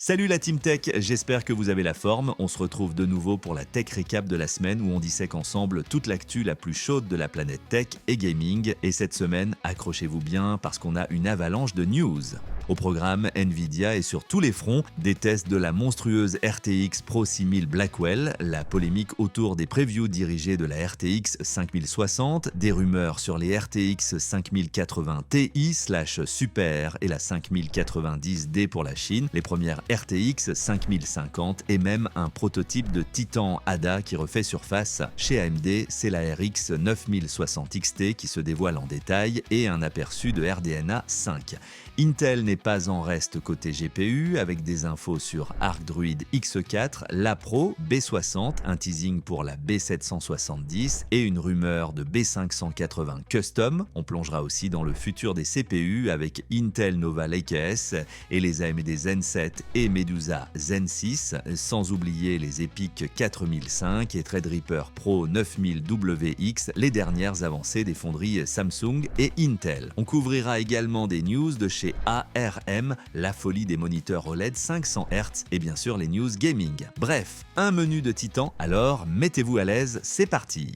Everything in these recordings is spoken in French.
Salut la Team Tech, j'espère que vous avez la forme. On se retrouve de nouveau pour la Tech Recap de la semaine où on dissèque ensemble toute l'actu la plus chaude de la planète tech et gaming. Et cette semaine, accrochez-vous bien parce qu'on a une avalanche de news. Au programme, Nvidia est sur tous les fronts, des tests de la monstrueuse RTX Pro 6000 Blackwell, la polémique autour des previews dirigées de la RTX 5060, des rumeurs sur les RTX 5080 Ti/Super et la 5090D pour la Chine, les premières RTX 5050 et même un prototype de Titan Ada qui refait surface. Chez AMD, c'est la RX 9060 XT qui se dévoile en détail et un aperçu de RDNA 5. Intel n'est pas en reste côté GPU avec des infos sur Arc Druid X4, la Pro B60, un teasing pour la B770 et une rumeur de B580 Custom. On plongera aussi dans le futur des CPU avec Intel Nova Lake S et les AMD Zen 7 et Medusa Zen 6, sans oublier les EPYC 4005 et Threadripper Pro 9000WX, les dernières avancées des fonderies Samsung et Intel. On couvrira également des news de chez ARM, la folie des moniteurs OLED 500 Hz et bien sûr les news gaming. Bref, un menu de titan, alors mettez-vous à l'aise, c'est parti.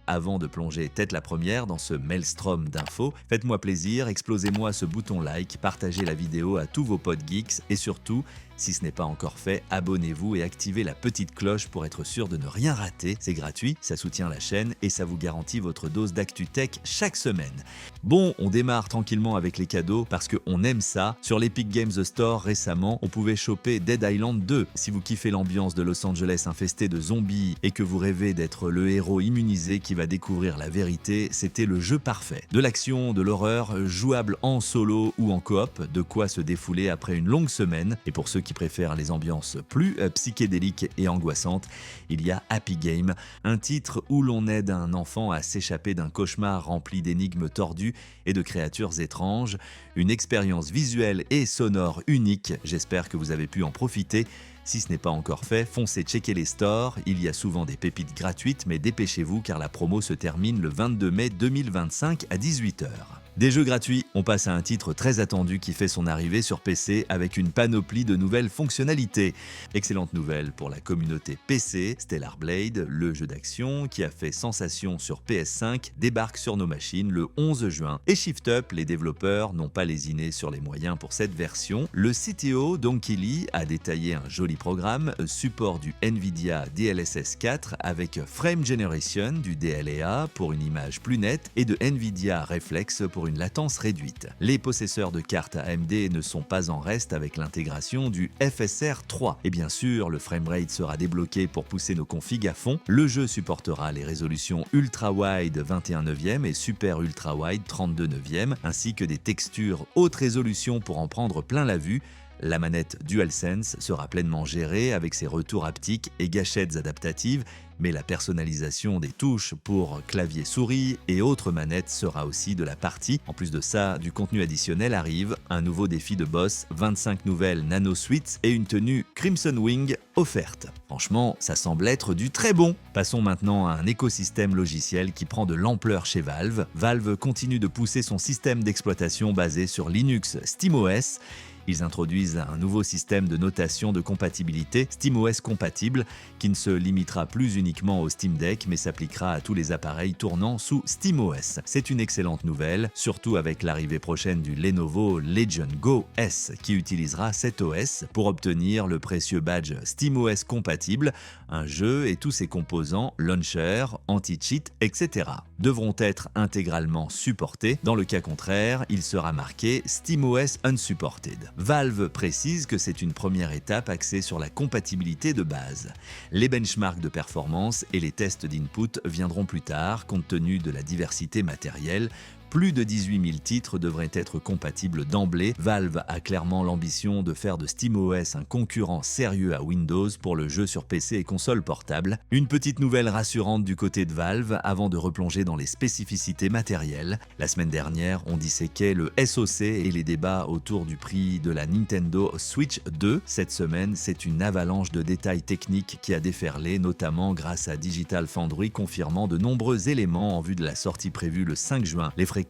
Avant de plonger tête la première dans ce maelstrom d'infos, faites-moi plaisir, explosez-moi ce bouton like, partagez la vidéo à tous vos potes geeks et surtout, si ce n'est pas encore fait, abonnez-vous et activez la petite cloche pour être sûr de ne rien rater. C'est gratuit, ça soutient la chaîne et ça vous garantit votre dose d'actu tech chaque semaine. Bon, on démarre tranquillement avec les cadeaux parce qu'on aime ça. Sur l'Epic Games Store récemment, on pouvait choper Dead Island 2. Si vous kiffez l'ambiance de Los Angeles infestée de zombies et que vous rêvez d'être le héros immunisé qui va découvrir la vérité, c'était le jeu parfait. De l'action, de l'horreur, jouable en solo ou en coop, de quoi se défouler après une longue semaine. Et pour ceux qui préfèrent les ambiances plus psychédéliques et angoissantes, il y a Happy Game, un titre où l'on aide un enfant à s'échapper d'un cauchemar rempli d'énigmes tordues et de créatures étranges. Une expérience visuelle et sonore unique, j'espère que vous avez pu en profiter. Si ce n'est pas encore fait, foncez checker les stores, il y a souvent des pépites gratuites, mais dépêchez-vous car la promo se termine le 22 mai 2025 à 18h. Des jeux gratuits, on passe à un titre très attendu qui fait son arrivée sur PC avec une panoplie de nouvelles fonctionnalités. Excellente nouvelle pour la communauté PC, Stellar Blade, le jeu d'action qui a fait sensation sur PS5, débarque sur nos machines le 11 juin. Et Shift Up, les développeurs n'ont pas lésiné sur les moyens pour cette version. Le CTO, Donkey Lee, a détaillé un joli programme, support du Nvidia DLSS 4 avec Frame Generation du DLEA pour une image plus nette et de Nvidia Reflex pour une latence réduite. Les possesseurs de cartes AMD ne sont pas en reste avec l'intégration du FSR 3. Et bien sûr, le framerate sera débloqué pour pousser nos configs à fond. Le jeu supportera les résolutions Ultra Wide 21/9 et Super Ultra Wide 32/9 ainsi que des textures haute résolution pour en prendre plein la vue. La manette DualSense sera pleinement gérée avec ses retours haptiques et gâchettes adaptatives, mais la personnalisation des touches pour clavier souris et autres manettes sera aussi de la partie. En plus de ça, du contenu additionnel arrive, un nouveau défi de boss, 25 nouvelles Nano Suites et une tenue Crimson Wing offerte. Franchement, ça semble être du très bon. Passons maintenant à un écosystème logiciel qui prend de l'ampleur chez Valve. Valve continue de pousser son système d'exploitation basé sur Linux SteamOS. Ils introduisent un nouveau système de notation de compatibilité SteamOS compatible qui ne se limitera plus uniquement au Steam Deck mais s'appliquera à tous les appareils tournant sous SteamOS. C'est une excellente nouvelle, surtout avec l'arrivée prochaine du Lenovo Legion Go S qui utilisera cet OS pour obtenir le précieux badge SteamOS compatible. Un jeu et tous ses composants, launcher, anti-cheat, etc. devront être intégralement supportés. Dans le cas contraire, il sera marqué SteamOS Unsupported. Valve précise que c'est une première étape axée sur la compatibilité de base. Les benchmarks de performance et les tests d'input viendront plus tard compte tenu de la diversité matérielle. Plus de 18 000 titres devraient être compatibles d'emblée. Valve a clairement l'ambition de faire de SteamOS un concurrent sérieux à Windows pour le jeu sur PC et console portable. Une petite nouvelle rassurante du côté de Valve avant de replonger dans les spécificités matérielles. La semaine dernière, on disséquait le SoC et les débats autour du prix de la Nintendo Switch 2. Cette semaine, c'est une avalanche de détails techniques qui a déferlé, notamment grâce à Digital Foundry confirmant de nombreux éléments en vue de la sortie prévue le 5 juin. Les fréquences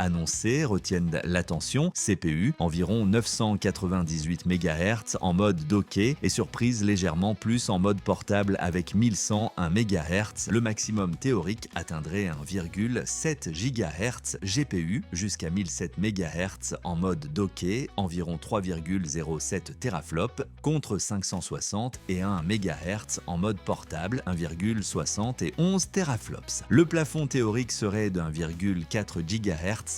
annoncées retiennent l'attention. CPU, environ 998 MHz en mode docké et surprise légèrement plus en mode portable avec 1101 MHz. Le maximum théorique atteindrait 1,7 GHz GPU jusqu'à 1007 MHz en mode docké, environ 3,07 teraflops contre 560 et 1 MHz en mode portable, 1,71 teraflops. Le plafond théorique serait de 1,4 GHz.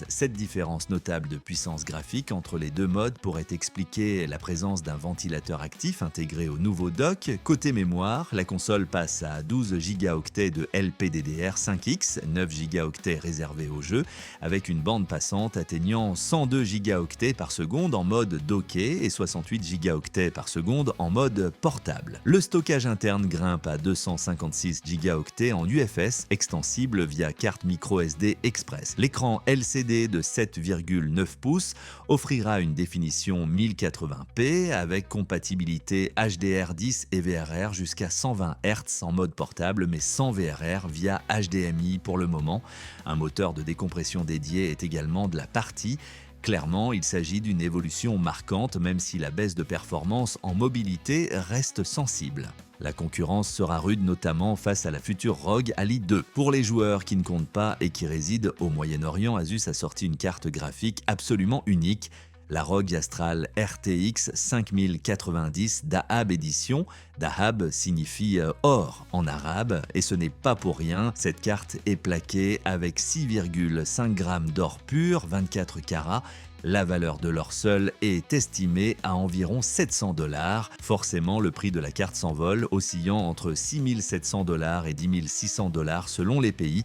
Cette différence notable de puissance graphique entre les deux modes pourrait expliquer la présence d'un ventilateur actif intégré au nouveau dock. Côté mémoire, la console passe à 12 Go de LPDDR5X, 9 Go réservés au jeu, avec une bande passante atteignant 102 Go par seconde en mode docké et 68 Go par seconde en mode portable. Le stockage interne grimpe à 256 Go en UFS, extensible via carte microSD Express. L'écran LCD de 7,9 pouces offrira une définition 1080p avec compatibilité HDR10 et VRR jusqu'à 120 Hz en mode portable mais sans VRR via HDMI pour le moment. Un moteur de décompression dédié est également de la partie. Clairement, il s'agit d'une évolution marquante même si la baisse de performance en mobilité reste sensible. La concurrence sera rude notamment face à la future ROG Ally 2. Pour les joueurs qui ne comptent pas et qui résident au Moyen-Orient, Asus a sorti une carte graphique absolument unique. La ROG Astral RTX 5090 Dahab Edition. Dahab signifie or en arabe et ce n'est pas pour rien. Cette carte est plaquée avec 6,5 g d'or pur, 24 carats. La valeur de l'or seul est estimée à environ 700 $. Forcément, le prix de la carte s'envole, oscillant entre 6 700 $ et 10 600 $ selon les pays.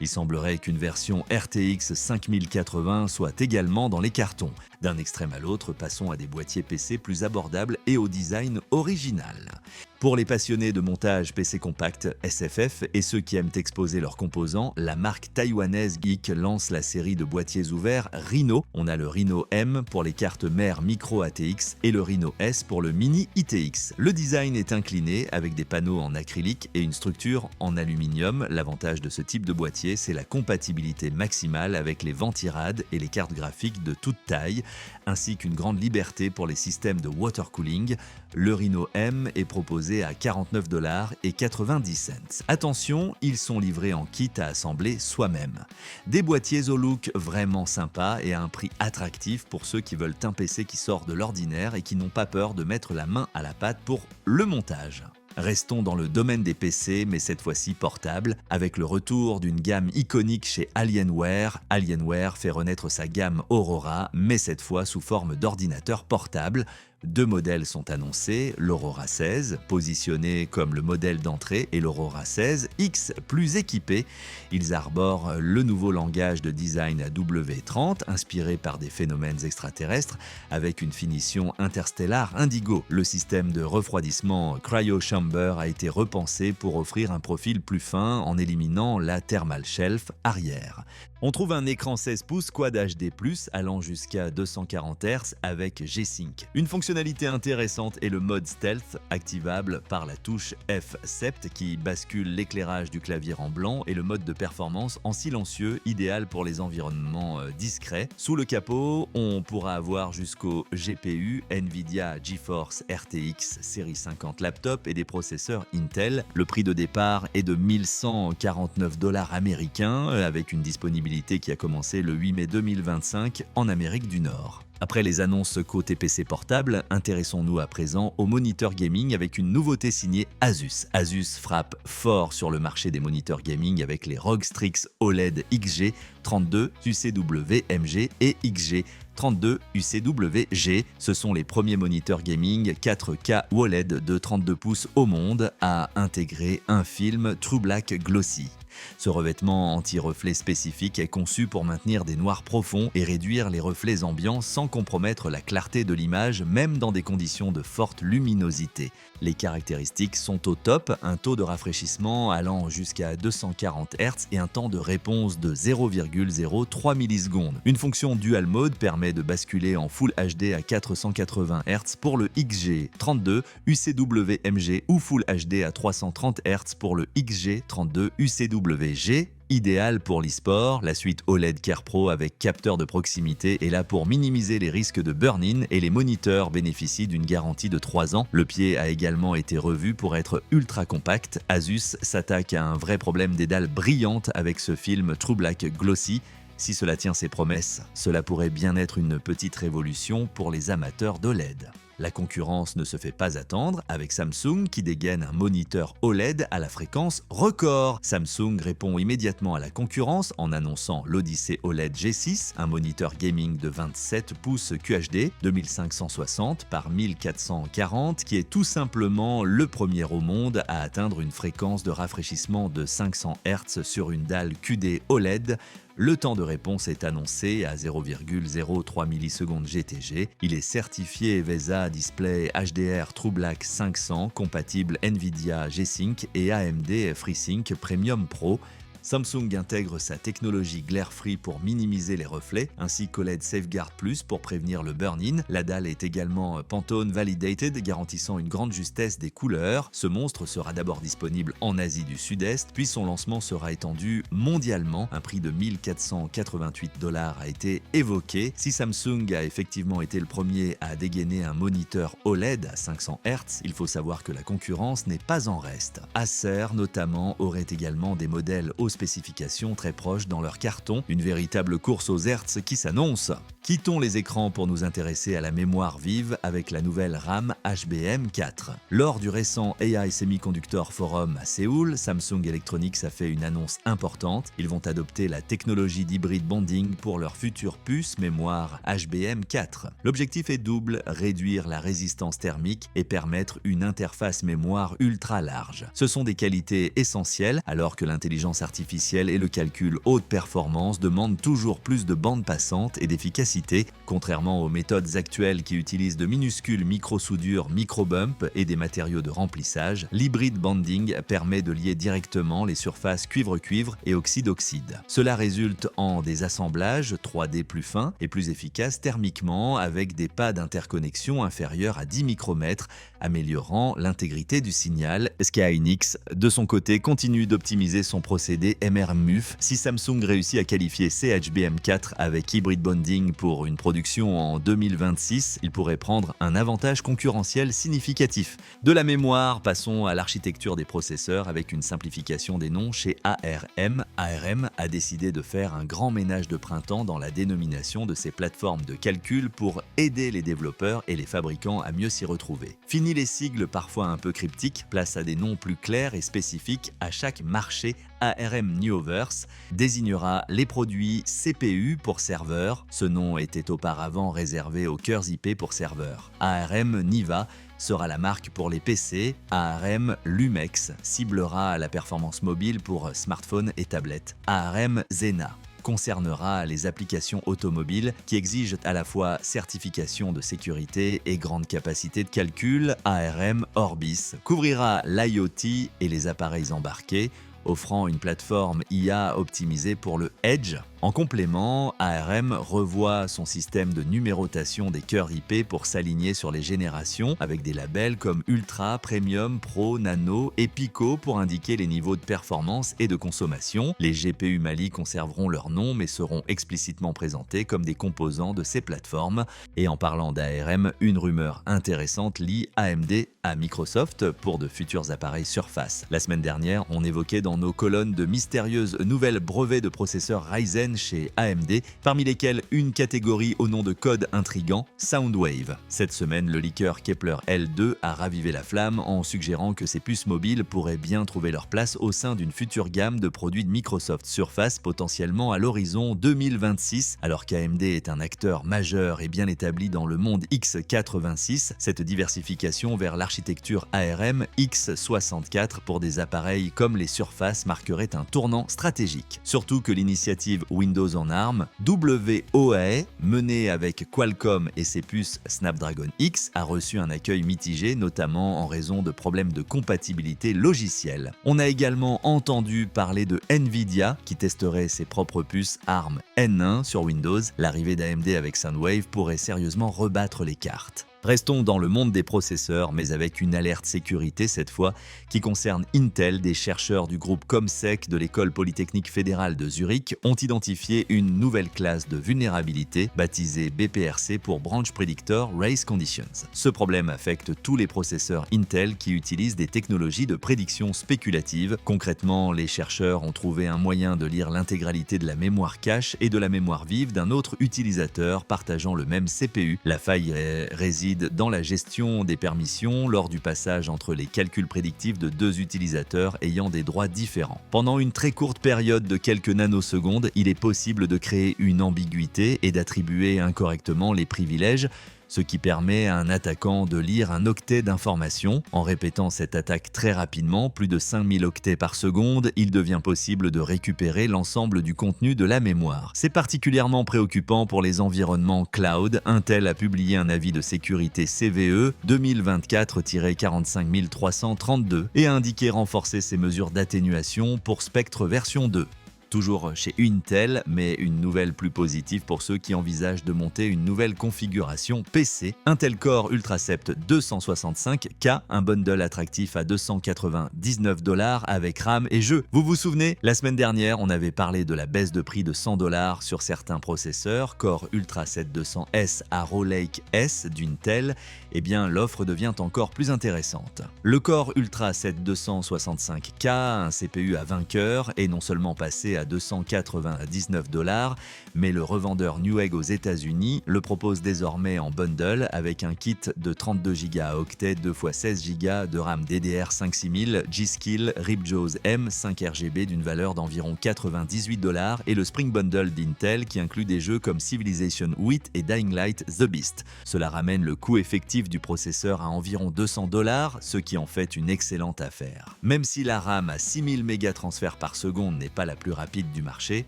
Il semblerait qu'une version RTX 5080 soit également dans les cartons. D'un extrême à l'autre, passons à des boîtiers PC plus abordables et au design original. Pour les passionnés de montage PC compact SFF et ceux qui aiment exposer leurs composants, la marque taïwanaise Geek lance la série de boîtiers ouverts Rhino. On a le Rhino M pour les cartes mères micro ATX et le Rhino S pour le mini ITX. Le design est incliné avec des panneaux en acrylique et une structure en aluminium. L'avantage de ce type de boîtier, c'est la compatibilité maximale avec les ventirades et les cartes graphiques de toute taille, ainsi qu'une grande liberté pour les systèmes de water cooling. Le Rhino M est proposé à 49,90 $. Attention, ils sont livrés en kit à assembler soi-même. Des boîtiers au look vraiment sympa et à un prix attractif pour ceux qui veulent un PC qui sort de l'ordinaire et qui n'ont pas peur de mettre la main à la pâte pour le montage. Restons dans le domaine des PC, mais cette fois-ci portable, avec le retour d'une gamme iconique chez Alienware. Alienware fait renaître sa gamme Aurora, mais cette fois sous forme d'ordinateur portable. Deux modèles sont annoncés, l'Aurora 16, positionné comme le modèle d'entrée, et l'Aurora 16 X, plus équipé. Ils arborent le nouveau langage de design W30, inspiré par des phénomènes extraterrestres, avec une finition interstellare indigo. Le système de refroidissement Cryo Chamber a été repensé pour offrir un profil plus fin en éliminant la thermal shelf arrière. On trouve un écran 16 pouces Quad HD+, allant jusqu'à 240 Hz avec G-Sync. Une fonctionnalité intéressante est le mode Stealth, activable par la touche F7 qui bascule l'éclairage du clavier en blanc et le mode de performance en silencieux, idéal pour les environnements discrets. Sous le capot, on pourra avoir jusqu'au GPU Nvidia GeForce RTX série 50 laptop et des processeurs Intel. Le prix de départ est de 1149 $ américains avec une disponibilité qui a commencé le 8 mai 2025 en Amérique du Nord. Après les annonces côté PC portable, intéressons-nous à présent au moniteur gaming avec une nouveauté signée Asus. Asus frappe fort sur le marché des moniteurs gaming avec les ROG Strix OLED XG 32 UCW MG et XG 32 UCW-G. Ce sont les premiers moniteurs gaming 4K OLED de 32 pouces au monde à intégrer un film True Black Glossy. Ce revêtement anti-reflet spécifique est conçu pour maintenir des noirs profonds et réduire les reflets ambiants sans compromettre la clarté de l'image, même dans des conditions de forte luminosité. Les caractéristiques sont au top, un taux de rafraîchissement allant jusqu'à 240 Hz et un temps de réponse de 0,03 millisecondes. Une fonction Dual Mode permet de basculer en Full HD à 480 Hz pour le XG32 UCWMG ou Full HD à 330 Hz pour le XG32 UCWG. Idéal pour l'e-sport, la suite OLED Care Pro avec capteur de proximité est là pour minimiser les risques de burn-in et les moniteurs bénéficient d'une garantie de 3 ans. Le pied a également été revu pour être ultra compact. Asus s'attaque à un vrai problème des dalles brillantes avec ce film True Black Glossy. Si cela tient ses promesses, cela pourrait bien être une petite révolution pour les amateurs d'OLED. La concurrence ne se fait pas attendre avec Samsung qui dégaine un moniteur OLED à la fréquence record. Samsung répond immédiatement à la concurrence en annonçant l'Odyssey OLED G6, un moniteur gaming de 27 pouces QHD 2560 par 1440 qui est tout simplement le premier au monde à atteindre une fréquence de rafraîchissement de 500 Hz sur une dalle QD OLED. Le temps de réponse est annoncé à 0,03 millisecondes GTG. Il est certifié VESA Display HDR True Black 500, compatible NVIDIA G-Sync et AMD FreeSync Premium Pro. Samsung intègre sa technologie Glare Free pour minimiser les reflets, ainsi qu'OLED Safeguard Plus pour prévenir le burn-in. La dalle est également Pantone Validated, garantissant une grande justesse des couleurs. Ce monstre sera d'abord disponible en Asie du Sud-Est, puis son lancement sera étendu mondialement. Un prix de 1488 $ a été évoqué. Si Samsung a effectivement été le premier à dégainer un moniteur OLED à 500 Hz, il faut savoir que la concurrence n'est pas en reste. Acer notamment aurait également des modèles aux spécifications très proches dans leur carton, une véritable course aux Hertz qui s'annonce. Quittons les écrans pour nous intéresser à la mémoire vive avec la nouvelle RAM HBM4. Lors du récent AI Semiconductor Forum à Séoul, Samsung Electronics a fait une annonce importante. Ils vont adopter la technologie d'hybrid bonding pour leur future puce mémoire HBM4. L'objectif est double, réduire la résistance thermique et permettre une interface mémoire ultra large. Ce sont des qualités essentielles alors que l'intelligence artificielle et le calcul haute performance demandent toujours plus de bandes passantes et d'efficacité. Contrairement aux méthodes actuelles qui utilisent de minuscules micro-soudures, micro-bumps et des matériaux de remplissage, l'hybrid bonding permet de lier directement les surfaces cuivre-cuivre et oxyde-oxyde. Cela résulte en des assemblages 3D plus fins et plus efficaces thermiquement avec des pas d'interconnexion inférieurs à 10 micromètres, améliorant l'intégrité du signal. SK hynix, de son côté, continue d'optimiser son procédé MRMUF. Si Samsung réussit à qualifier CHBM4 avec hybrid bonding pour une production en 2026, il pourrait prendre un avantage concurrentiel significatif. De la mémoire, passons à l'architecture des processeurs avec une simplification des noms chez ARM. ARM a décidé de faire un grand ménage de printemps dans la dénomination de ses plateformes de calcul pour aider les développeurs et les fabricants à mieux s'y retrouver. Fini les sigles parfois un peu cryptiques, place à des noms plus clairs et spécifiques à chaque marché. ARM Neoverse désignera les produits CPU pour serveurs. Ce nom était auparavant réservé aux cœurs IP pour serveurs. ARM Niva sera la marque pour les PC. ARM Lumex ciblera la performance mobile pour smartphones et tablettes. ARM Zena concernera les applications automobiles qui exigent à la fois certification de sécurité et grande capacité de calcul. ARM Orbis couvrira l'IoT et les appareils embarqués, offrant une plateforme IA optimisée pour le Edge. En complément, ARM revoit son système de numérotation des cœurs IP pour s'aligner sur les générations avec des labels comme Ultra, Premium, Pro, Nano et Pico pour indiquer les niveaux de performance et de consommation. Les GPU Mali conserveront leur nom mais seront explicitement présentés comme des composants de ces plateformes. Et en parlant d'ARM, une rumeur intéressante lie AMD à Microsoft pour de futurs appareils Surface. La semaine dernière, on évoquait dans nos colonnes de mystérieuses nouvelles brevets de processeurs Ryzen semaine chez AMD, parmi lesquelles une catégorie au nom de code intrigant, Soundwave. Cette semaine, le leaker Kepler L2 a ravivé la flamme en suggérant que ces puces mobiles pourraient bien trouver leur place au sein d'une future gamme de produits de Microsoft Surface potentiellement à l'horizon 2026. Alors qu'AMD est un acteur majeur et bien établi dans le monde x86, cette diversification vers l'architecture ARM x64 pour des appareils comme les Surface marquerait un tournant stratégique. Surtout que l'initiative Windows en ARM, WOAE, menée avec Qualcomm et ses puces Snapdragon X, a reçu un accueil mitigé, notamment en raison de problèmes de compatibilité logicielle. On a également entendu parler de Nvidia, qui testerait ses propres puces ARM N1 sur Windows. L'arrivée d'AMD avec Soundwave pourrait sérieusement rebattre les cartes. Restons dans le monde des processeurs, mais avec une alerte sécurité cette fois, qui concerne Intel. Des chercheurs du groupe ComSec de l'École Polytechnique Fédérale de Zurich ont identifié une nouvelle classe de vulnérabilité, baptisée BPRC pour Branch Predictor Race Conditions. Ce problème affecte tous les processeurs Intel qui utilisent des technologies de prédiction spéculative. Concrètement, les chercheurs ont trouvé un moyen de lire l'intégralité de la mémoire cache et de la mémoire vive d'un autre utilisateur partageant le même CPU. La faille réside dans la gestion des permissions lors du passage entre les calculs prédictifs de deux utilisateurs ayant des droits différents. Pendant une très courte période de quelques nanosecondes, il est possible de créer une ambiguïté et d'attribuer incorrectement les privilèges, ce qui permet à un attaquant de lire un octet d'informations. En répétant cette attaque très rapidement, plus de 5000 octets par seconde, il devient possible de récupérer l'ensemble du contenu de la mémoire. C'est particulièrement préoccupant pour les environnements cloud. Intel a publié un avis de sécurité CVE 2024-45332 et a indiqué renforcer ses mesures d'atténuation pour Spectre version 2. Toujours chez Intel, mais une nouvelle plus positive pour ceux qui envisagent de monter une nouvelle configuration PC. Intel Core Ultracept 265K, un bundle attractif à $299 avec RAM et jeux. Vous vous souvenez, la semaine dernière, on avait parlé de la baisse de prix de $100 sur certains processeurs. Core Ultracept 200S Arrow Lake S d'Intel, eh bien l'offre devient encore plus intéressante. Le Core Ultracept 265K, un CPU à 20 cœurs, est non seulement passé à $299, mais le revendeur Newegg aux États-Unis le propose désormais en bundle avec un kit de 32 Go à octet 2x16 Go de RAM DDR5 6000 G-Skill Ripjaws M 5 RGB d'une valeur d'environ $98 et le Spring Bundle d'Intel qui inclut des jeux comme Civilization 8 et Dying Light The Beast. Cela ramène le coût effectif du processeur à environ $200, ce qui en fait une excellente affaire. Même si la RAM à 6000 mégatransferts par seconde n'est pas la plus rapide du marché,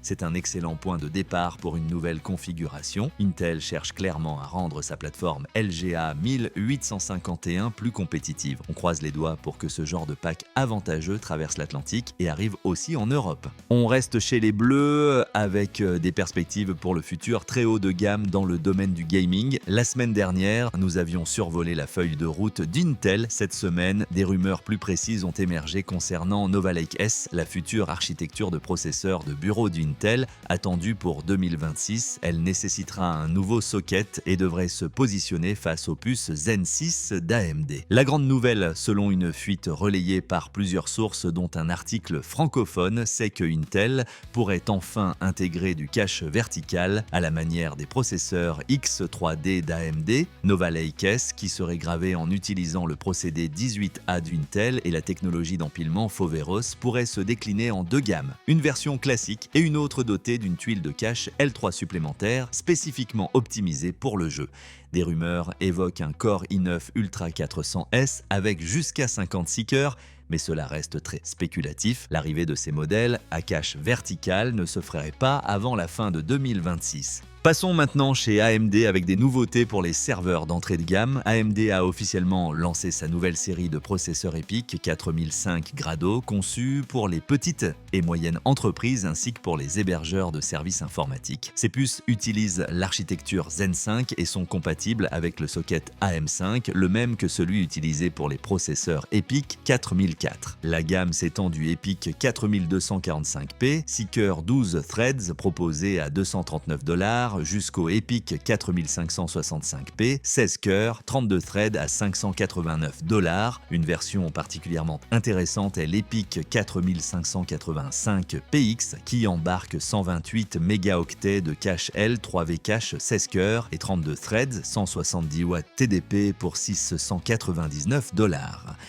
c'est un excellent point de départ pour une nouvelle configuration. Intel cherche clairement à rendre sa plateforme LGA 1851 plus compétitive. On croise les doigts pour que ce genre de pack avantageux traverse l'Atlantique et arrive aussi en Europe. On reste chez les bleus avec des perspectives pour le futur très haut de gamme dans le domaine du gaming. La semaine dernière, nous avions survolé la feuille de route d'Intel. Cette semaine, des rumeurs plus précises ont émergé concernant Nova Lake S, la future architecture de processeur de bureau d'Intel, attendue pour 2026. Elle nécessitera un nouveau socket et devrait se positionner face aux puces Zen 6 d'AMD. La grande nouvelle, selon une fuite relayée par plusieurs sources dont un article francophone, c'est que Intel pourrait enfin intégrer du cache vertical à la manière des processeurs X3D d'AMD. Nova Lake S, qui serait gravé en utilisant le procédé 18A d'Intel et la technologie d'empilement Foveros, pourrait se décliner en deux gammes. Une version classique et une autre dotée d'une tuile de cache L3 supplémentaire spécifiquement optimisée pour le jeu. Des rumeurs évoquent un Core i9 Ultra 400S avec jusqu'à 56 cœurs, mais cela reste très spéculatif. L'arrivée de ces modèles à cache verticale ne se ferait pas avant la fin de 2026. Passons maintenant chez AMD avec des nouveautés pour les serveurs d'entrée de gamme. AMD a officiellement lancé sa nouvelle série de processeurs EPYC 4005 Grado, conçus pour les petites et moyennes entreprises ainsi que pour les hébergeurs de services informatiques. Ces puces utilisent l'architecture Zen 5 et sont compatibles avec le socket AM5, le même que celui utilisé pour les processeurs EPYC 4004. La gamme s'étend du EPYC 4245P, 6 cœurs 12 threads proposé à $239, cœurs jusqu'au EPYC 4565P, 16 cœurs, 32 threads à $589. Une version particulièrement intéressante est l'EPYC 4585PX qui embarque 128 mégaoctets de cache L, 3V cache, 16 cœurs et 32 threads, 170 watts TDP pour $699.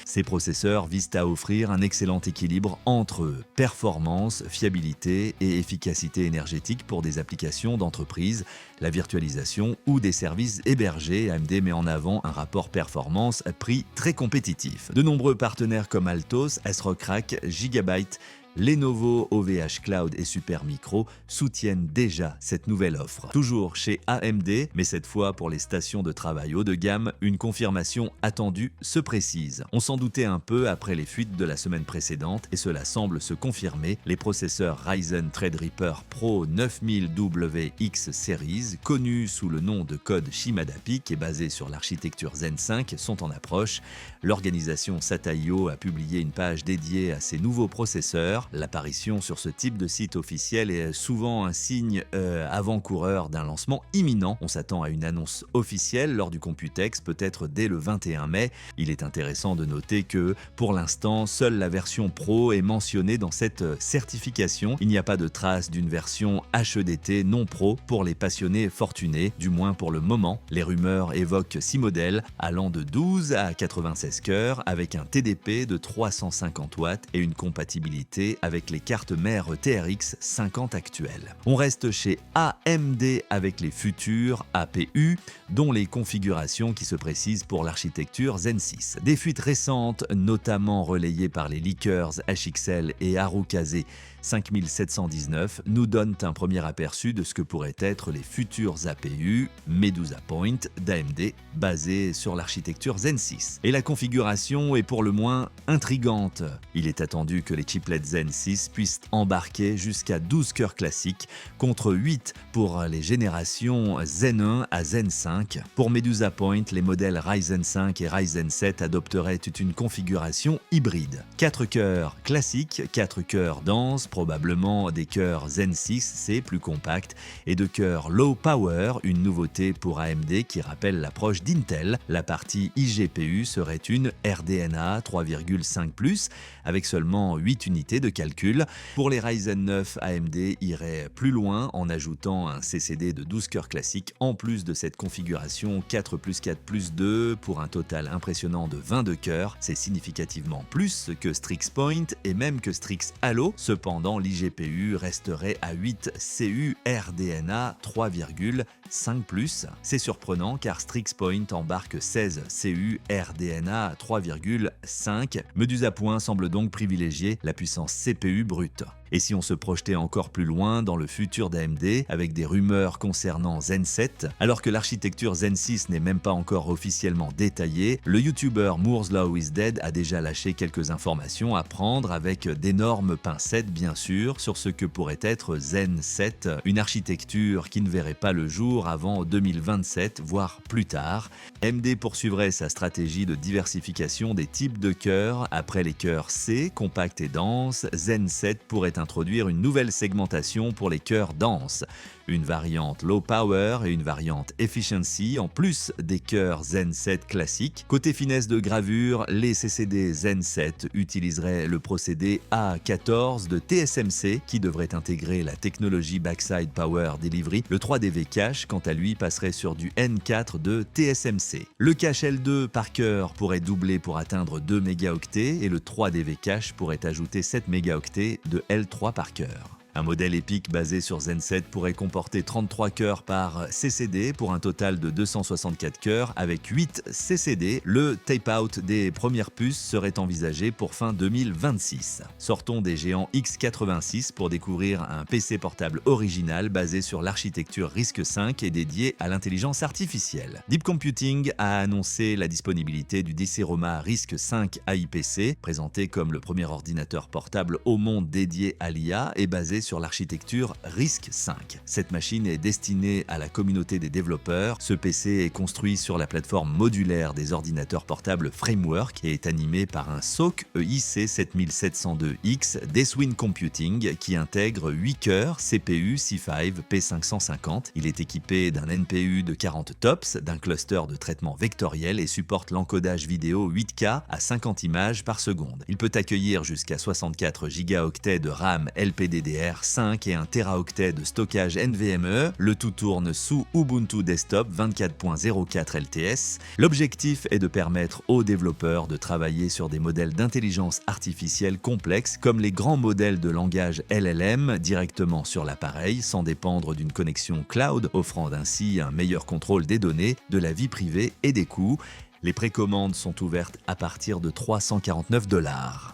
Ces processeurs visent à offrir un excellent équilibre entre performance, fiabilité et efficacité énergétique pour des applications d'entreprise, la virtualisation ou des services hébergés. AMD met en avant un rapport performance-prix très compétitif. De nombreux partenaires comme Altos, ASRock Rack, Gigabyte, Lenovo, OVH Cloud et Supermicro soutiennent déjà cette nouvelle offre. Toujours chez AMD, mais cette fois pour les stations de travail haut de gamme, une confirmation attendue se précise. On s'en doutait un peu après les fuites de la semaine précédente et cela semble se confirmer. Les processeurs Ryzen Threadripper Pro 9000WX Series, connus sous le nom de code Shimada Peak et basés sur l'architecture Zen 5, sont en approche. L'organisation SATA.io a publié une page dédiée à ces nouveaux processeurs. L'apparition sur ce type de site officiel est souvent un signe avant-coureur d'un lancement imminent. On s'attend à une annonce officielle lors du Computex, peut-être dès le 21 mai. Il est intéressant de noter que, pour l'instant, seule la version Pro est mentionnée dans cette certification. Il n'y a pas de trace d'une version HEDT non Pro pour les passionnés fortunés, du moins pour le moment. Les rumeurs évoquent 6 modèles allant de 12 à 96 cœurs avec un TDP de 350 watts et une compatibilité avec les cartes mères TRX 50 actuelles. On reste chez AMD avec les futurs APU, dont les configurations qui se précisent pour l'architecture Zen 6. Des fuites récentes, notamment relayées par les leakers HXL et Harukaze 5719, nous donnent un premier aperçu de ce que pourraient être les futurs APU Medusa Point d'AMD basés sur l'architecture Zen 6. Et la configuration est pour le moins intrigante. Il est attendu que les chiplets Zen 6 puissent embarquer jusqu'à 12 cœurs classiques contre 8 pour les générations Zen 1 à Zen 5. Pour Medusa Point, les modèles Ryzen 5 et Ryzen 7 adopteraient une configuration hybride. 4 cœurs classiques, 4 cœurs denses, probablement des cœurs Zen 6C plus compacts et de cœurs low power, une nouveauté pour AMD qui rappelle l'approche d'Intel. La partie iGPU serait une RDNA 3,5+, avec seulement 8 unités de calcul. Pour les Ryzen 9, AMD irait plus loin en ajoutant un CCD de 12 cœurs classiques en plus de cette configuration 4+4+2 pour un total impressionnant de 22 cœurs. C'est significativement plus que Strix Point et même que Strix Halo. Cependant, l'IGPU resterait à 8 CU RDNA 3,5+. C'est surprenant car Strix Point embarque 16 CU RDNA 3,5. Medusa Point semble donc privilégier la puissance CPU brute. Et si on se projetait encore plus loin dans le futur d'AMD avec des rumeurs concernant Zen 7, alors que l'architecture Zen 6 n'est même pas encore officiellement détaillée, le youtubeur Moore's Law is Dead a déjà lâché quelques informations à prendre avec d'énormes pincettes bien sûr sur ce que pourrait être Zen 7, une architecture qui ne verrait pas le jour avant 2027 voire plus tard. AMD poursuivrait sa stratégie de diversification des types de cœurs. Après les cœurs C, compacts et denses, Zen 7 pourrait introduire une nouvelle segmentation pour les cœurs denses, une variante low power et une variante efficiency en plus des cœurs Zen 7 classiques. Côté finesse de gravure, les CCD Zen 7 utiliseraient le procédé A14 de TSMC qui devrait intégrer la technologie Backside Power Delivery. Le 3DV Cache, quant à lui, passerait sur du N4 de TSMC. Le cache L2 par cœur pourrait doubler pour atteindre 2 mégaoctets et le 3DV Cache pourrait ajouter 7 mégaoctets de L3 par cœur. Un modèle EPYC basé sur Zen 7 pourrait comporter 33 cœurs par CCD pour un total de 264 cœurs avec 8 CCD. Le tape-out des premières puces serait envisagé pour fin 2026. Sortons des géants x86 pour découvrir un PC portable original basé sur l'architecture RISC-V et dédié à l'intelligence artificielle. Deep Computing a annoncé la disponibilité du DC-ROMA RISC-V AIPC, présenté comme le premier ordinateur portable au monde dédié à l'IA et basé basé sur l'architecture RISC-V. Cette machine est destinée à la communauté des développeurs. Ce PC est construit sur la plateforme modulaire des ordinateurs portables Framework et est animé par un SoC EIC7702X d'Eswin Computing qui intègre 8 cœurs CPU C5 P550. Il est équipé d'un NPU de 40 TOPS, d'un cluster de traitement vectoriel et supporte l'encodage vidéo 8K à 50 images par seconde. Il peut accueillir jusqu'à 64 gigaoctets de RAM LPDDR5 et 1 teraoctet de stockage NVMe. Le tout tourne sous Ubuntu Desktop 24.04 LTS. L'objectif est de permettre aux développeurs de travailler sur des modèles d'intelligence artificielle complexes comme les grands modèles de langage LLM directement sur l'appareil sans dépendre d'une connexion cloud, offrant ainsi un meilleur contrôle des données, de la vie privée et des coûts. Les précommandes sont ouvertes à partir de 349 $.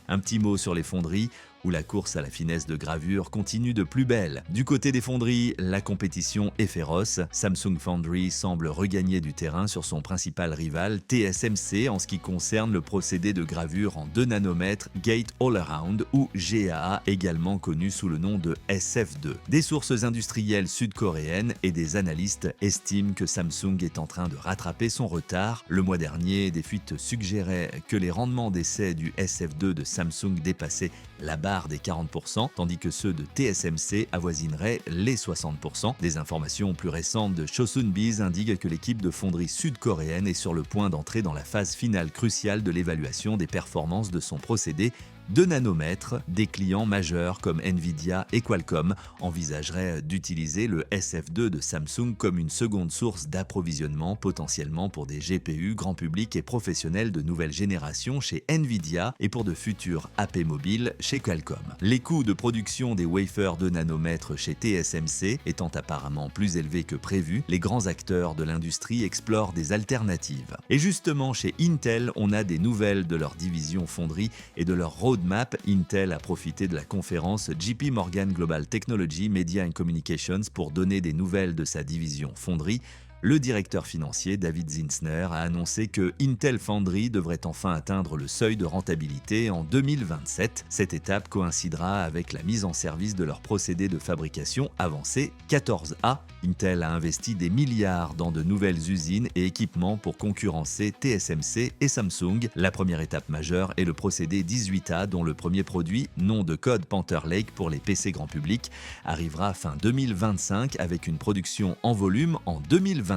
Un petit mot sur les fonderies, où la course à la finesse de gravure continue de plus belle. Du côté des fonderies, la compétition est féroce. Samsung Foundry semble regagner du terrain sur son principal rival TSMC en ce qui concerne le procédé de gravure en 2 nanomètres Gate-All-Around ou GAA, également connu sous le nom de SF2. Des sources industrielles sud-coréennes et des analystes estiment que Samsung est en train de rattraper son retard. Le mois dernier, des fuites suggéraient que les rendements d'essai du SF2 de Samsung dépassaient la barre des 40%, tandis que ceux de TSMC avoisineraient les 60%. Des informations plus récentes de Chosun Biz indiquent que l'équipe de fonderie sud-coréenne est sur le point d'entrer dans la phase finale cruciale de l'évaluation des performances de son procédé 2 nanomètres. Des clients majeurs comme Nvidia et Qualcomm envisageraient d'utiliser le SF2 de Samsung comme une seconde source d'approvisionnement potentiellement pour des GPU grand public et professionnels de nouvelle génération chez Nvidia et pour de futurs AP mobiles chez Qualcomm. Les coûts de production des wafers 2 nanomètres chez TSMC étant apparemment plus élevés que prévu, les grands acteurs de l'industrie explorent des alternatives. Et justement chez Intel, on a des nouvelles de leur division fonderie et de leur roadmap. Intel a profité de la conférence JP Morgan Global Technology Media and Communications pour donner des nouvelles de sa division fonderie. Le directeur financier David Zinsner a annoncé que Intel Foundry devrait enfin atteindre le seuil de rentabilité en 2027. Cette étape coïncidera avec la mise en service de leur procédé de fabrication avancé 14A. Intel a investi des milliards dans de nouvelles usines et équipements pour concurrencer TSMC et Samsung. La première étape majeure est le procédé 18A dont le premier produit, nom de code Panther Lake pour les PC grand public, arrivera fin 2025 avec une production en volume en 2026.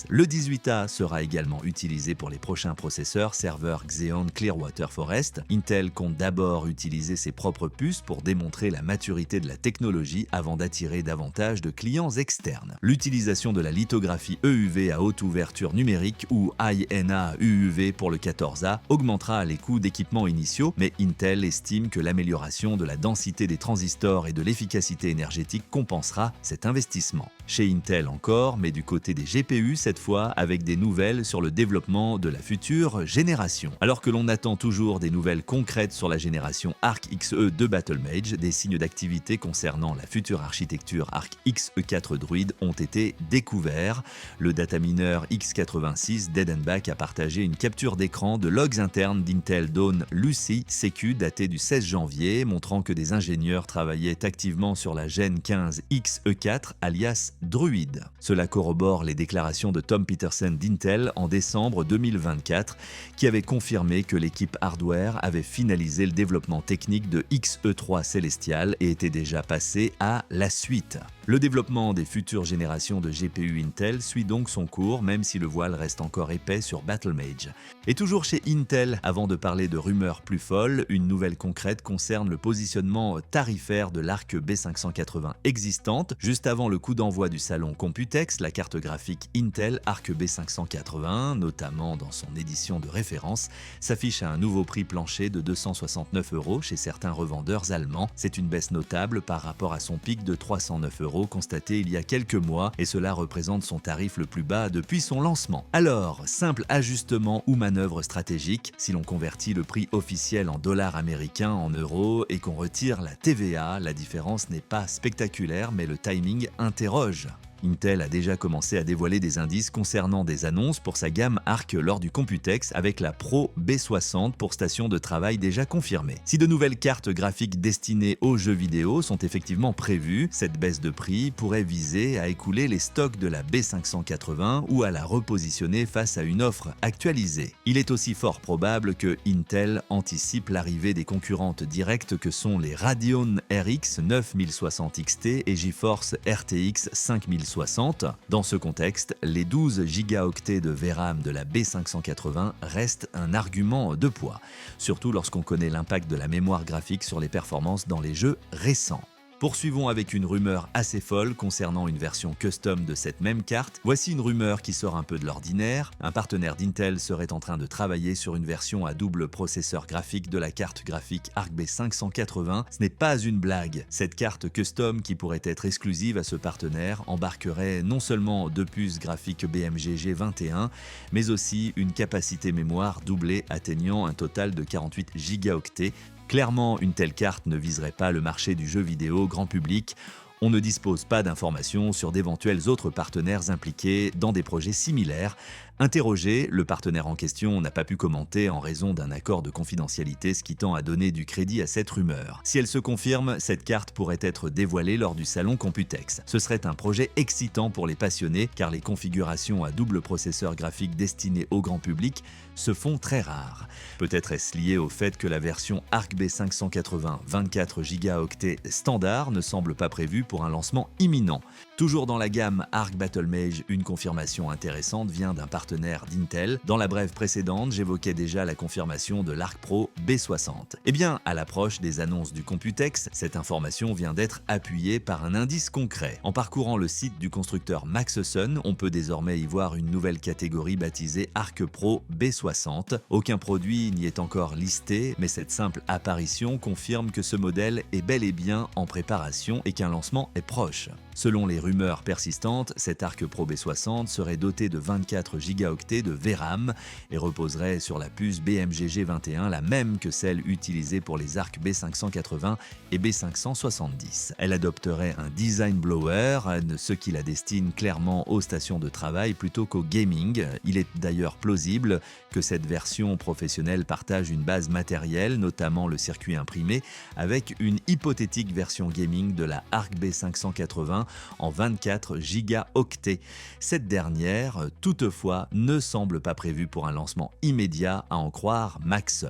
Le 18A sera également utilisé pour les prochains processeurs serveurs Xeon Clearwater Forest. Intel compte d'abord utiliser ses propres puces pour démontrer la maturité de la technologie avant d'attirer davantage de clients externes. L'utilisation de la lithographie EUV à haute ouverture numérique ou INA UUV pour le 14A augmentera les coûts d'équipement initiaux, mais Intel estime que l'amélioration de la densité des transistors et de l'efficacité énergétique compensera cet investissement. Chez Intel encore, mais du côté des GPU cette fois, avec des nouvelles sur le développement de la future génération. Alors que l'on attend toujours des nouvelles concrètes sur la génération Arc XE de Battlemage, des signes d'activité concernant la future architecture Arc XE4 Druid ont été découverts. Le dataminer X86 d'Edenbach a partagé une capture d'écran de logs internes d'Intel Dawn Lucy CQ datée du 16 janvier, montrant que des ingénieurs travaillaient activement sur la Gen 15 XE4 alias Druid. Cela corrobore les déclarations de Tom Peterson d'Intel en décembre 2024, qui avait confirmé que l'équipe hardware avait finalisé le développement technique de XE3 Celestial et était déjà passé à la suite. Le développement des futures générations de GPU Intel suit donc son cours, même si le voile reste encore épais sur Battlemage. Et toujours chez Intel, avant de parler de rumeurs plus folles, une nouvelle concrète concerne le positionnement tarifaire de l'Arc B580 existante. Juste avant le coup d'envoi du salon Computex, la carte graphique Intel Arc B580, notamment dans son édition de référence, s'affiche à un nouveau prix plancher de 269 € chez certains revendeurs allemands. C'est une baisse notable par rapport à son pic de 309 € constaté il y a quelques mois et cela représente son tarif le plus bas depuis son lancement. Alors, simple ajustement ou manœuvre stratégique, si l'on convertit le prix officiel en dollars américains en euros et qu'on retire la TVA, la différence n'est pas spectaculaire mais le timing interroge. Intel a déjà commencé à dévoiler des indices concernant des annonces pour sa gamme Arc lors du Computex avec la Pro B60 pour station de travail déjà confirmée. Si de nouvelles cartes graphiques destinées aux jeux vidéo sont effectivement prévues, cette baisse de prix pourrait viser à écouler les stocks de la B580 ou à la repositionner face à une offre actualisée. Il est aussi fort probable que Intel anticipe l'arrivée des concurrentes directes que sont les Radeon RX 9060 XT et GeForce RTX 5060. Dans ce contexte, les 12 gigaoctets de VRAM de la B580 restent un argument de poids, surtout lorsqu'on connaît l'impact de la mémoire graphique sur les performances dans les jeux récents. Poursuivons avec une rumeur assez folle concernant une version custom de cette même carte. Voici une rumeur qui sort un peu de l'ordinaire. Un partenaire d'Intel serait en train de travailler sur une version à double processeur graphique de la carte graphique Arc B580. Ce n'est pas une blague. Cette carte custom, qui pourrait être exclusive à ce partenaire, embarquerait non seulement deux puces graphiques BMG G21, mais aussi une capacité mémoire doublée atteignant un total de 48 gigaoctets. Clairement, une telle carte ne viserait pas le marché du jeu vidéo grand public. On ne dispose pas d'informations sur d'éventuels autres partenaires impliqués dans des projets similaires. Interrogé, le partenaire en question n'a pas pu commenter en raison d'un accord de confidentialité, ce qui tend à donner du crédit à cette rumeur. Si elle se confirme, cette carte pourrait être dévoilée lors du salon Computex. Ce serait un projet excitant pour les passionnés, car les configurations à double processeur graphique destinées au grand public se font très rares. Peut-être est-ce lié au fait que la version Arc B580 24 gigaoctets standard ne semble pas prévue pour un lancement imminent. Toujours dans la gamme Arc Battlemage, une confirmation intéressante vient d'un partenaire d'Intel. Dans la brève précédente, j'évoquais déjà la confirmation de l'Arc Pro B60. Eh bien, à l'approche des annonces du Computex, cette information vient d'être appuyée par un indice concret. En parcourant le site du constructeur Maxson, on peut désormais y voir une nouvelle catégorie baptisée Arc Pro B60. Aucun produit n'y est encore listé, mais cette simple apparition confirme que ce modèle est bel et bien en préparation et qu'un lancement est proche. Selon les rumeurs persistantes, cet Arc Pro B60 serait doté de 24 gigaoctets de VRAM et reposerait sur la puce BMG G21, la même que celle utilisée pour les Arc B580 et B570. Elle adopterait un design blower, ce qui la destine clairement aux stations de travail plutôt qu'au gaming. Il est d'ailleurs plausible que cette version professionnelle partage une base matérielle, notamment le circuit imprimé, avec une hypothétique version gaming de la Arc B580 en 24 gigaoctets. Cette dernière, toutefois, ne semble pas prévue pour un lancement immédiat, à en croire Maxson.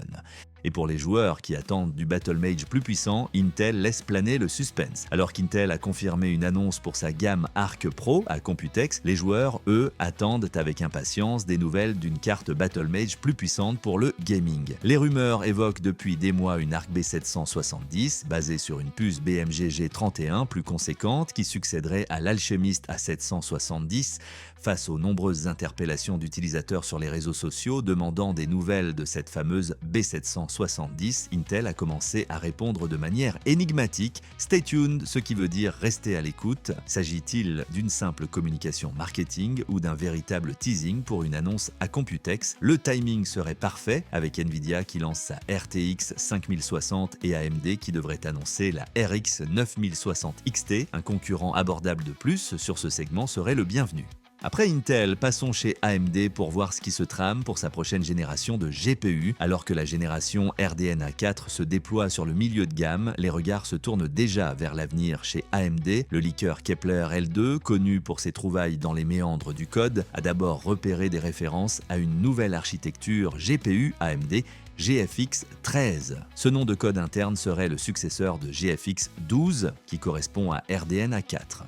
Et pour les joueurs qui attendent du Battlemage plus puissant, Intel laisse planer le suspense. Alors qu'Intel a confirmé une annonce pour sa gamme Arc Pro à Computex, les joueurs, eux, attendent avec impatience des nouvelles d'une carte Battlemage plus puissante pour le gaming. Les rumeurs évoquent depuis des mois une Arc B770, basée sur une puce BMG G31 plus conséquente qui succéderait à l'Alchemist A770. Face aux nombreuses interpellations d'utilisateurs sur les réseaux sociaux demandant des nouvelles de cette fameuse B770, Intel a commencé à répondre de manière énigmatique. Stay tuned, ce qui veut dire rester à l'écoute. S'agit-il d'une simple communication marketing ou d'un véritable teasing pour une annonce à Computex? Le timing serait parfait avec Nvidia qui lance sa RTX 5060 et AMD qui devrait annoncer la RX 9060 XT. Un concurrent abordable de plus sur ce segment serait le bienvenu. Après Intel, passons chez AMD pour voir ce qui se trame pour sa prochaine génération de GPU. Alors que la génération RDNA 4 se déploie sur le milieu de gamme, les regards se tournent déjà vers l'avenir chez AMD. Le leaker Kepler L2, connu pour ses trouvailles dans les méandres du code, a d'abord repéré des références à une nouvelle architecture GPU AMD, GFX 13. Ce nom de code interne serait le successeur de GFX 12, qui correspond à RDNA 4.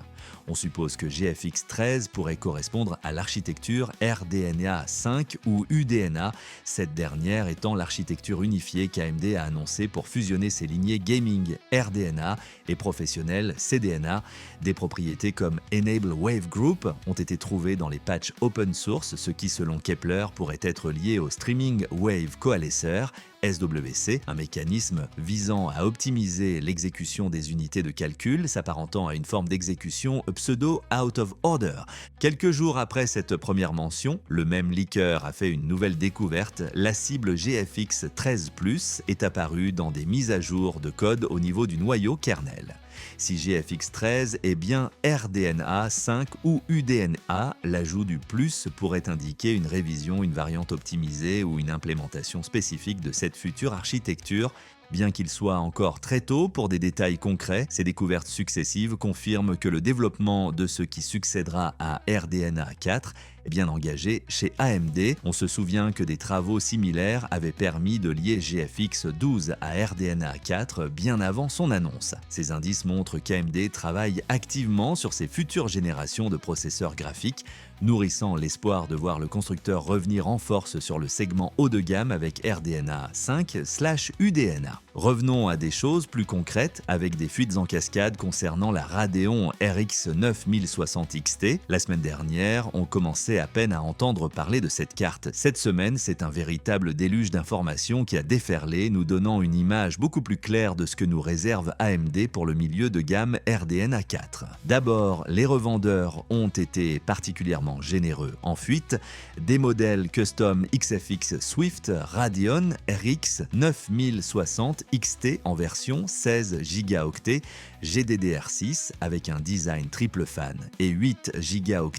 On suppose que GFX 13 pourrait correspondre à l'architecture RDNA 5 ou UDNA, cette dernière étant l'architecture unifiée qu'AMD a annoncée pour fusionner ses lignées gaming RDNA et professionnelles CDNA. Des propriétés comme Enable Wave Group ont été trouvées dans les patchs open source, ce qui selon Kepler pourrait être lié au Streaming Wave Coalescer, SWC, un mécanisme visant à optimiser l'exécution des unités de calcul, s'apparentant à une forme d'exécution pseudo out of order. Quelques jours après cette première mention, le même leaker a fait une nouvelle découverte. La cible GFX 13+ est apparue dans des mises à jour de code au niveau du noyau kernel. Si GFX 13 est bien RDNA 5 ou UDNA, l'ajout du plus pourrait indiquer une révision, une variante optimisée ou une implémentation spécifique de cette future architecture. Bien qu'il soit encore très tôt pour des détails concrets, ces découvertes successives confirment que le développement de ce qui succédera à RDNA 4 est bien engagé chez AMD. On se souvient que des travaux similaires avaient permis de lier GFX 12 à RDNA 4 bien avant son annonce. Ces indices montrent qu'AMD travaille activement sur ses futures générations de processeurs graphiques, nourrissant l'espoir de voir le constructeur revenir en force sur le segment haut de gamme avec RDNA 5/UDNA. Revenons à des choses plus concrètes avec des fuites en cascade concernant la Radeon RX 9060 XT. La semaine dernière, on commençait à peine à entendre parler de cette carte. Cette semaine, c'est un véritable déluge d'informations qui a déferlé, nous donnant une image beaucoup plus claire de ce que nous réserve AMD pour le milieu de gamme RDNA 4. D'abord, les revendeurs ont été particulièrement généreux en fuite. Des modèles custom XFX Swift Radeon RX 9060 XT en version 16 Go GDDR6 avec un design triple fan et 8 Go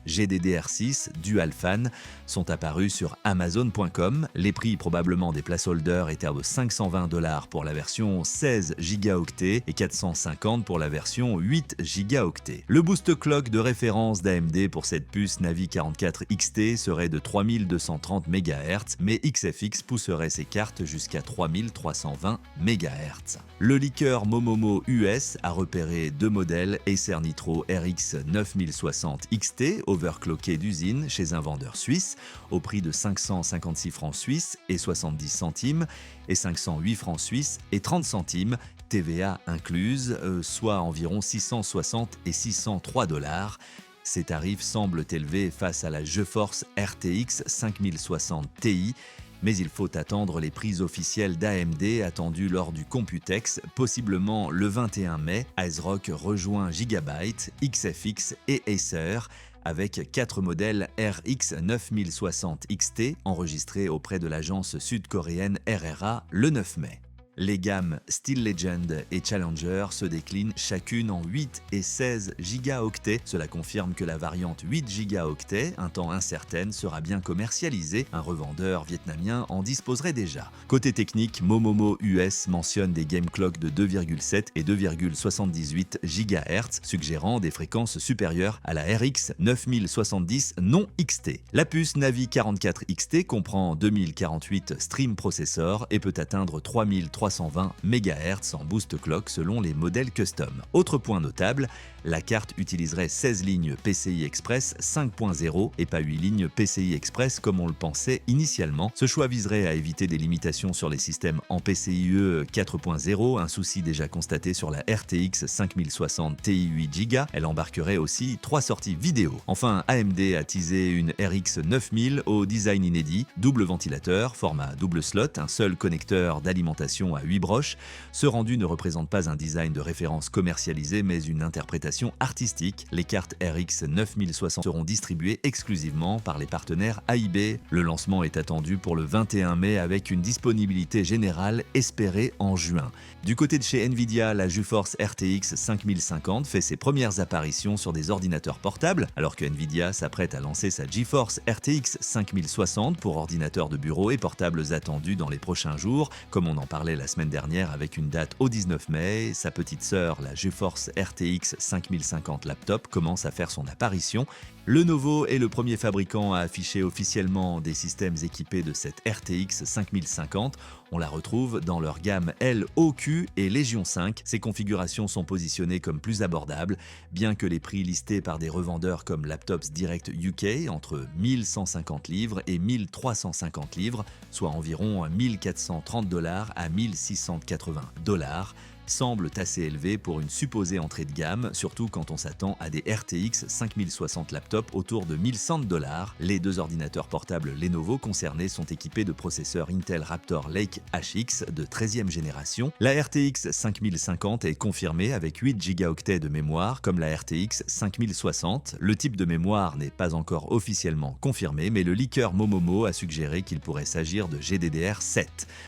GDDR6 Dual Fan sont apparus sur Amazon.com. Les prix probablement des placeholders étaient de $520 pour la version 16 Go et 450 pour la version 8 Go. Le boost clock de référence d'AMD pour cette puce Navi 44 XT serait de 3230 MHz, mais XFX pousserait ses cartes jusqu'à 3320 MHz. Le leaker Momomo US a repéré deux modèles Acer Nitro RX 9060 XT overclocké d'usine chez un vendeur suisse au prix de 556 francs suisses et 70 centimes et 508 francs suisses et 30 centimes, TVA incluse, soit environ 660 et 603 $. Ces tarifs semblent élevés face à la GeForce RTX 5060 Ti, mais il faut attendre les prix officiels d'AMD attendus lors du Computex, possiblement le 21 mai. ASRock rejoint Gigabyte, XFX et Acer, avec 4 modèles RX 9060 XT enregistrés auprès de l'agence sud-coréenne RRA le 9 mai. Les gammes Steel Legend et Challenger se déclinent chacune en 8 et 16 Go. Cela confirme que la variante 8 Go, un temps incertaine, sera bien commercialisée. Un revendeur vietnamien en disposerait déjà. Côté technique, Momomo US mentionne des game clocks de 2,7 et 2,78 GHz, suggérant des fréquences supérieures à la RX 9070 non XT. La puce Navi 44 XT comprend 2048 stream processor et peut atteindre 3320 MHz en boost clock selon les modèles custom. Autre point notable, la carte utiliserait 16 lignes PCI Express 5.0 et pas 8 lignes PCI Express comme on le pensait initialement. Ce choix viserait à éviter des limitations sur les systèmes en PCIe 4.0, un souci déjà constaté sur la RTX 5060 Ti 8 Go. Elle embarquerait aussi 3 sorties vidéo. Enfin, AMD a teasé une RX 9000 au design inédit, double ventilateur, format double slot, un seul connecteur d'alimentation à 8 broches. Ce rendu ne représente pas un design de référence commercialisé mais une interprétation artistique. Les cartes RX 9060 seront distribuées exclusivement par les partenaires AIB. Le lancement est attendu pour le 21 mai avec une disponibilité générale espérée en juin. Du côté de chez Nvidia, la GeForce RTX 5050 fait ses premières apparitions sur des ordinateurs portables, alors que Nvidia s'apprête à lancer sa GeForce RTX 5060 pour ordinateurs de bureau et portables attendus dans les prochains jours. Comme on en parlait la semaine dernière avec une date au 19 mai, sa petite sœur, la GeForce RTX 5050 Laptop, commence à faire son apparition. Lenovo est le premier fabricant à afficher officiellement des systèmes équipés de cette RTX 5050. On la retrouve dans leur gamme LOQ et Legion 5. Ces configurations sont positionnées comme plus abordables, bien que les prix listés par des revendeurs comme Laptops Direct UK entre 1150 livres et 1350 livres, soit environ 1430 $ à 1680 $, semblent assez élevés pour une supposée entrée de gamme, surtout quand on s'attend à des RTX 5060 laptops autour de 1100 $. Les deux ordinateurs portables Lenovo concernés sont équipés de processeurs Intel Raptor Lake HX de 13e génération. La RTX 5050 est confirmée avec 8 Go de mémoire comme la RTX 5060. Le type de mémoire n'est pas encore officiellement confirmé, mais le leaker Momomo a suggéré qu'il pourrait s'agir de GDDR7.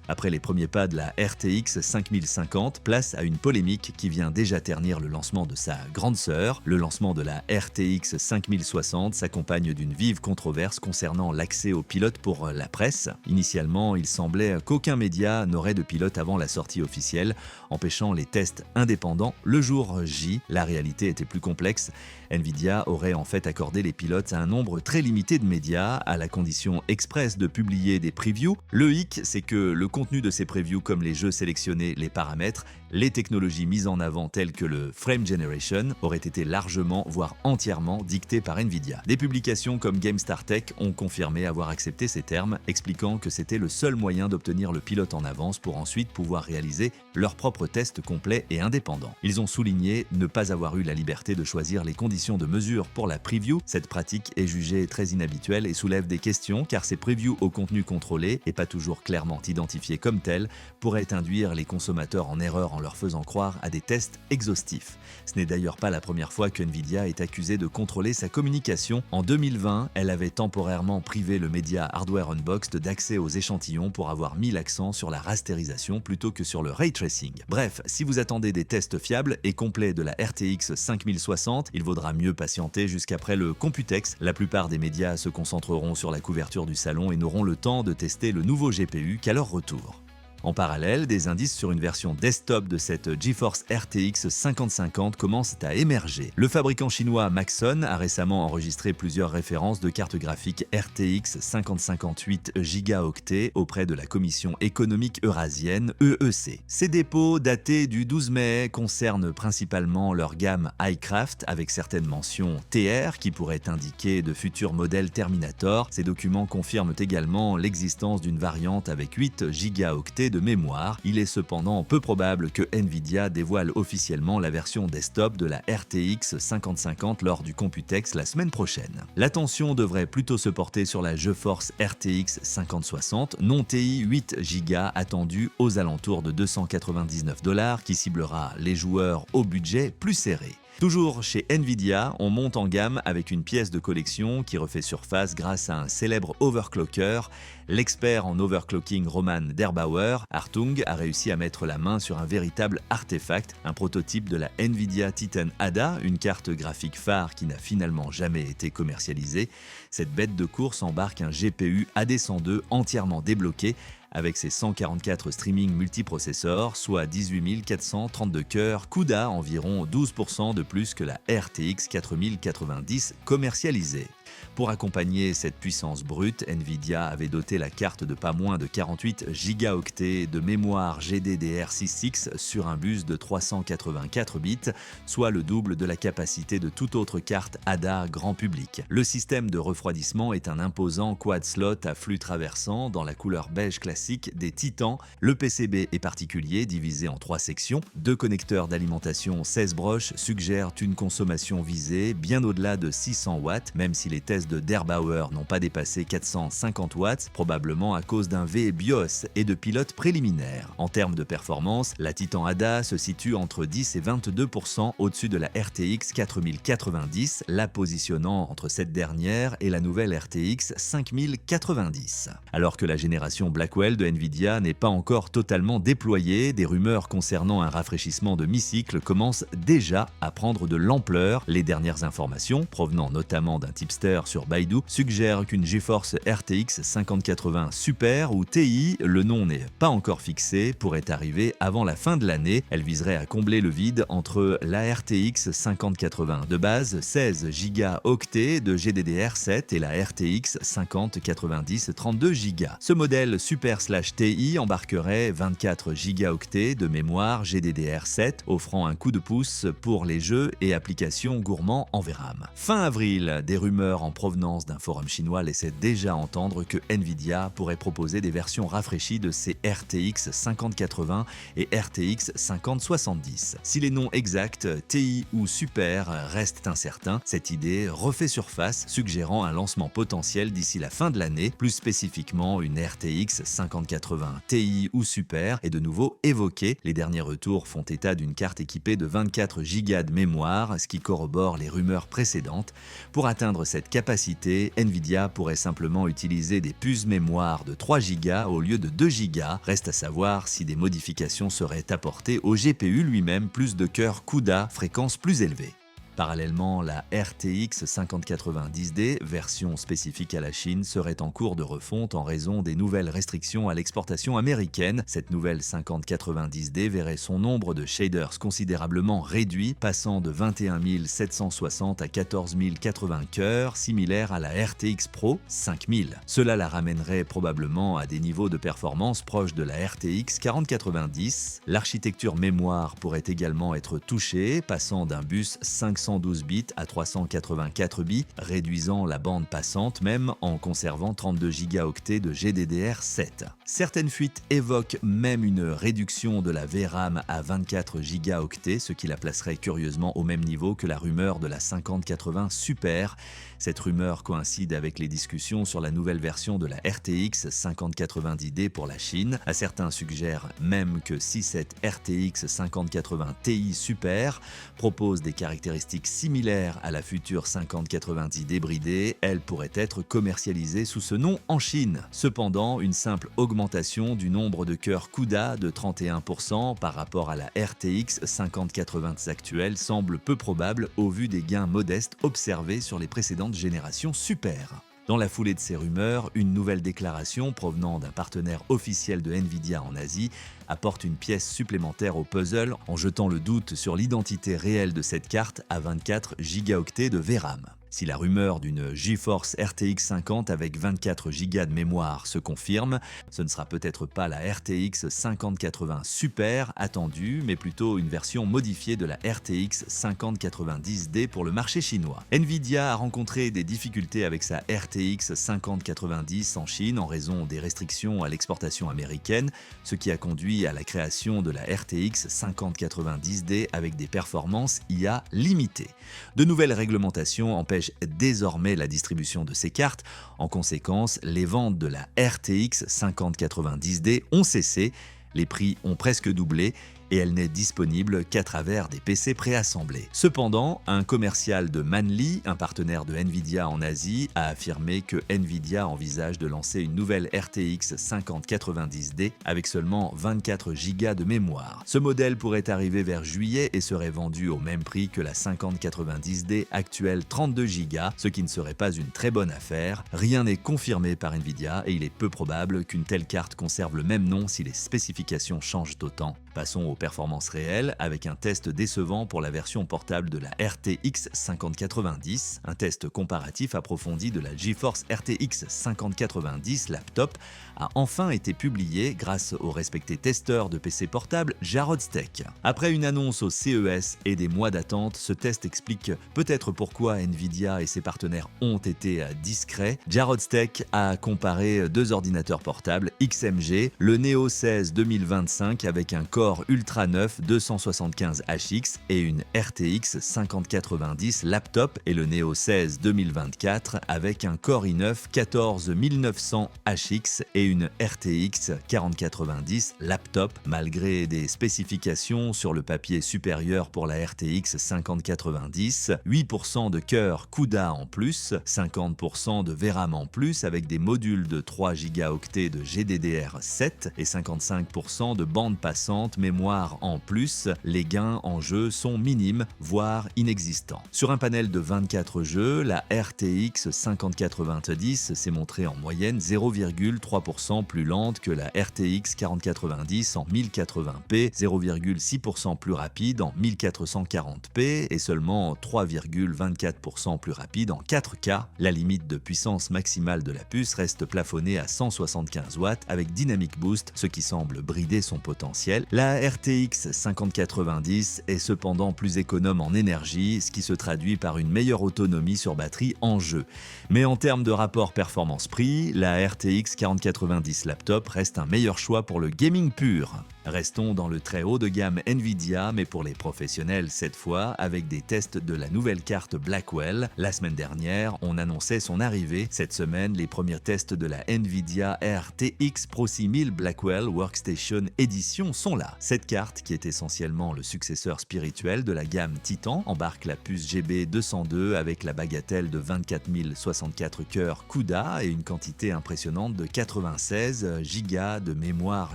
Après les premiers pas de la RTX 5050, place face à une polémique qui vient déjà ternir le lancement de sa grande sœur. Le lancement de la RTX 5060 s'accompagne d'une vive controverse concernant l'accès aux pilotes pour la presse. Initialement, il semblait qu'aucun média n'aurait de pilote avant la sortie officielle, empêchant les tests indépendants. Le jour J, la réalité était plus complexe. Nvidia aurait en fait accordé les pilotes à un nombre très limité de médias, à la condition expresse de publier des previews. Le hic, c'est que le contenu de ces previews, comme les jeux sélectionnés, les paramètres, les technologies mises en avant telles que le Frame Generation, auraient été largement, voire entièrement dictées par Nvidia. Des publications comme GameStar Tech ont confirmé avoir accepté ces termes, expliquant que c'était le seul moyen d'obtenir le pilote en avance pour ensuite pouvoir réaliser leurs propres tests complets et indépendants. Ils ont souligné ne pas avoir eu la liberté de choisir les conditions de mesure pour la preview. Cette pratique est jugée très inhabituelle et soulève des questions car ces previews au contenu contrôlé, et pas toujours clairement identifiés comme tels, pourraient induire les consommateurs en erreur en leur faisant croire à des tests exhaustifs. Ce n'est d'ailleurs pas la première fois que Nvidia est accusée de contrôler sa communication. En 2020, elle avait temporairement privé le média Hardware Unboxed d'accès aux échantillons pour avoir mis l'accent sur la rasterisation plutôt que sur le ray tracing. Bref, si vous attendez des tests fiables et complets de la RTX 5060, il vaudra mieux patienter jusqu'après le Computex. La plupart des médias se concentreront sur la couverture du salon et n'auront le temps de tester le nouveau GPU qu'à leur retour. En parallèle, des indices sur une version desktop de cette GeForce RTX 5050 commencent à émerger. Le fabricant chinois Maxon a récemment enregistré plusieurs références de cartes graphiques RTX 5058 Go auprès de la Commission économique eurasienne (EEC). Ces dépôts, datés du 12 mai, concernent principalement leur gamme iCraft avec certaines mentions TR qui pourraient indiquer de futurs modèles Terminator. Ces documents confirment également l'existence d'une variante avec 8 Go de mémoire. Il est cependant peu probable que Nvidia dévoile officiellement la version desktop de la RTX 5050 lors du Computex la semaine prochaine. L'attention devrait plutôt se porter sur la GeForce RTX 5060 non TI 8 Go attendue aux alentours de 299 $ qui ciblera les joueurs au budget plus serré. Toujours chez Nvidia, on monte en gamme avec une pièce de collection qui refait surface grâce à un célèbre overclocker. L'expert en overclocking Roman Derbauer, Hartung, a réussi à mettre la main sur un véritable artefact, un prototype de la Nvidia Titan Ada, une carte graphique phare qui n'a finalement jamais été commercialisée. Cette bête de course embarque un GPU AD102 entièrement débloqué, avec ses 144 streaming multiprocesseurs, soit 18 432 cœurs, CUDA environ 12% de plus que la RTX 4090 commercialisée. Pour accompagner cette puissance brute, Nvidia avait doté la carte de pas moins de 48 Go de mémoire GDDR6X sur un bus de 384 bits, soit le double de la capacité de toute autre carte ADA grand public. Le système de refroidissement est un imposant quad slot à flux traversant dans la couleur beige classique des Titans. Le PCB est particulier, divisé en 3 sections. 2 connecteurs d'alimentation 16 broches suggèrent une consommation visée bien au-delà de 600 watts, même si les tests de Derbauer n'ont pas dépassé 450 watts, probablement à cause d'un V-BIOS et de pilotes préliminaires. En termes de performance, la Titan Ada se situe entre 10 et 22% au-dessus de la RTX 4090, la positionnant entre cette dernière et la nouvelle RTX 5090. Alors que la génération Blackwell de Nvidia n'est pas encore totalement déployée, des rumeurs concernant un rafraîchissement de mi-cycle commencent déjà à prendre de l'ampleur. Les dernières informations, provenant notamment d'un tipster sur Baidu, suggèrent qu'une GeForce RTX 5080 Super ou TI, le nom n'est pas encore fixé, pourrait arriver avant la fin de l'année. Elle viserait à combler le vide entre la RTX 5080 de base, 16 Go de GDDR7 et la RTX 5090 32 Go. Ce modèle Super/TI embarquerait 24 Go de mémoire GDDR7, offrant un coup de pouce pour les jeux et applications gourmands en VRAM. Fin avril, des rumeurs en provenance d'un forum chinois laissaient déjà entendre que Nvidia pourrait proposer des versions rafraîchies de ses RTX 5080 et RTX 5070. Si les noms exacts, TI ou Super, restent incertains, cette idée refait surface, suggérant un lancement potentiel d'ici la fin de l'année. Plus spécifiquement, une RTX 5080 TI ou Super est de nouveau évoquée. Les derniers retours font état d'une carte équipée de 24 Go de mémoire, ce qui corrobore les rumeurs précédentes. Pour atteindre cette capacité, Nvidia pourrait simplement utiliser des puces mémoire de 3 Go au lieu de 2 Go. Reste à savoir si des modifications seraient apportées au GPU lui-même, plus de cœurs CUDA, fréquence plus élevée. Parallèlement, la RTX 5090D, version spécifique à la Chine, serait en cours de refonte en raison des nouvelles restrictions à l'exportation américaine. Cette nouvelle 5090D verrait son nombre de shaders considérablement réduit, passant de 21 760 à 14 080 cœurs, similaire à la RTX Pro 5000. Cela la ramènerait probablement à des niveaux de performance proches de la RTX 4090. L'architecture mémoire pourrait également être touchée, passant d'un bus 512 bits à 384 bits, réduisant la bande passante même en conservant 32 gigaoctets de GDDR7. Certaines fuites évoquent même une réduction de la VRAM à 24 gigaoctets, ce qui la placerait curieusement au même niveau que la rumeur de la 5080 Super. Cette rumeur coïncide avec les discussions sur la nouvelle version de la RTX 5090D pour la Chine. Certains suggèrent même que si cette RTX 5080 Ti Super propose des caractéristiques similaires à la future 5090 débridée, elle pourrait être commercialisée sous ce nom en Chine. Cependant, une simple augmentation du nombre de cœurs CUDA de 31% par rapport à la RTX 5080 actuelle semble peu probable au vu des gains modestes observés sur les précédentes générations Super. Dans la foulée de ces rumeurs, une nouvelle déclaration provenant d'un partenaire officiel de Nvidia en Asie apporte une pièce supplémentaire au puzzle en jetant le doute sur l'identité réelle de cette carte à 24 gigaoctets de VRAM. Si la rumeur d'une GeForce RTX 50 avec 24 Go de mémoire se confirme, ce ne sera peut-être pas la RTX 5080 Super attendue, mais plutôt une version modifiée de la RTX 5090D pour le marché chinois. Nvidia a rencontré des difficultés avec sa RTX 5090 en Chine en raison des restrictions à l'exportation américaine, ce qui a conduit à la création de la RTX 5090D avec des performances IA limitées. De nouvelles réglementations empêchent désormais la distribution de ces cartes. En conséquence, les ventes de la RTX 5090D ont cessé, les prix ont presque doublé et elle n'est disponible qu'à travers des PC préassemblés. Cependant, un commercial de Manly, un partenaire de Nvidia en Asie, a affirmé que Nvidia envisage de lancer une nouvelle RTX 5090D avec seulement 24 Go de mémoire. Ce modèle pourrait arriver vers juillet et serait vendu au même prix que la 5090D actuelle 32 Go, ce qui ne serait pas une très bonne affaire. Rien n'est confirmé par Nvidia et il est peu probable qu'une telle carte conserve le même nom si les spécifications changent autant. Passons aux performances réelles avec un test décevant pour la version portable de la RTX 5090. Un test comparatif approfondi de la GeForce RTX 5090 laptop a enfin été publié grâce au respecté testeur de PC portable Jarod Steck. Après une annonce au CES et des mois d'attente, ce test explique peut-être pourquoi Nvidia et ses partenaires ont été discrets. Jarod Steck a comparé deux ordinateurs portables XMG, le Neo 16 2025 avec un Core Ultra 9 275HX et une RTX 5090 laptop et le Neo 16 2024 avec un Core i9 14900HX et une RTX 4090 laptop. Malgré des spécifications sur le papier supérieures pour la RTX 5090, 8% de cœur CUDA en plus, 50% de VRAM en plus avec des modules de 3 gigaoctets de GDDR7 et 55% de bande passante mémoire en plus, les gains en jeu sont minimes, voire inexistants. Sur un panel de 24 jeux, la RTX 5090 s'est montrée en moyenne 0,3% plus lente que la RTX 4090 en 1080p, 0,6% plus rapide en 1440p et seulement 3,24% plus rapide en 4K. La limite de puissance maximale de la puce reste plafonnée à 175 watts avec Dynamic Boost, ce qui semble brider son potentiel. La RTX 5090 est cependant plus économe en énergie, ce qui se traduit par une meilleure autonomie sur batterie en jeu. Mais en termes de rapport performance-prix, la RTX 4090 laptop reste un meilleur choix pour le gaming pur. Restons dans le très haut de gamme Nvidia, mais pour les professionnels cette fois, avec des tests de la nouvelle carte Blackwell. La semaine dernière, on annonçait son arrivée. Cette semaine, les premiers tests de la Nvidia RTX Pro 6000 Blackwell Workstation Edition sont là. Cette carte, qui est essentiellement le successeur spirituel de la gamme Titan, embarque la puce GB202 avec la bagatelle de 24 064 cœurs CUDA et une quantité impressionnante de 96 Go de mémoire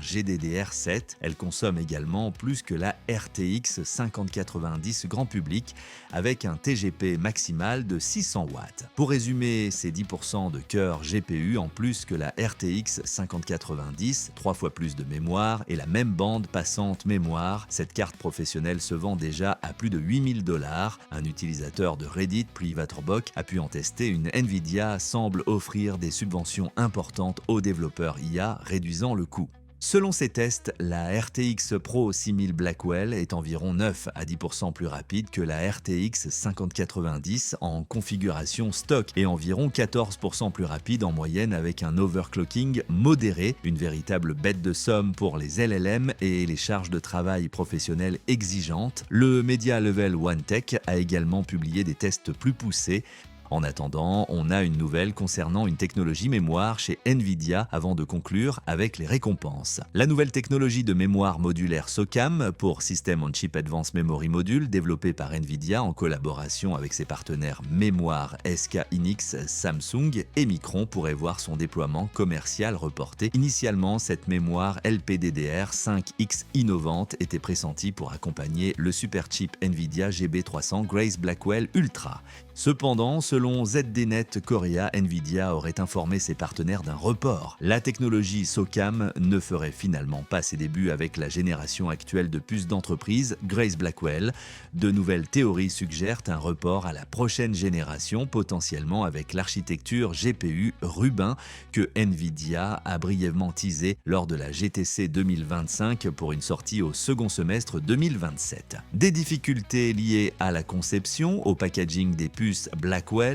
GDDR7. Elle consomme également plus que la RTX 5090 grand public avec un TGP maximal de 600 watts. Pour résumer, c'est 10% de cœur GPU en plus que la RTX 5090, 3 fois plus de mémoire et la même bande passante mémoire. Cette carte professionnelle se vend déjà à plus de 8 000 $. Un utilisateur de Reddit, Privatorboc, a pu en tester une. Nvidia semble offrir des subventions importantes aux développeurs IA, réduisant le coût. Selon ces tests, la RTX Pro 6000 Blackwell est environ 9 à 10% plus rapide que la RTX 5090 en configuration stock et environ 14% plus rapide en moyenne avec un overclocking modéré, une véritable bête de somme pour les LLM et les charges de travail professionnelles exigeantes. Le Media Level One Tech a également publié des tests plus poussés. En attendant, on a une nouvelle concernant une technologie mémoire chez Nvidia avant de conclure avec les récompenses. La nouvelle technologie de mémoire modulaire SOCAMM pour System on Chip Advanced Memory Module développée par Nvidia en collaboration avec ses partenaires Mémoire, SK Hynix, Samsung et Micron pourrait voir son déploiement commercial reporté. Initialement, cette mémoire LPDDR5X innovante était pressentie pour accompagner le superchip Nvidia GB300 Grace Blackwell Ultra. Cependant, selon ZDNet Korea, Nvidia aurait informé ses partenaires d'un report. La technologie SOCAMM ne ferait finalement pas ses débuts avec la génération actuelle de puces d'entreprise Grace Blackwell. De nouvelles théories suggèrent un report à la prochaine génération, potentiellement avec l'architecture GPU Rubin que Nvidia a brièvement teasé lors de la GTC 2025 pour une sortie au second semestre 2027. Des difficultés liées à la conception, au packaging des puces Blackwell,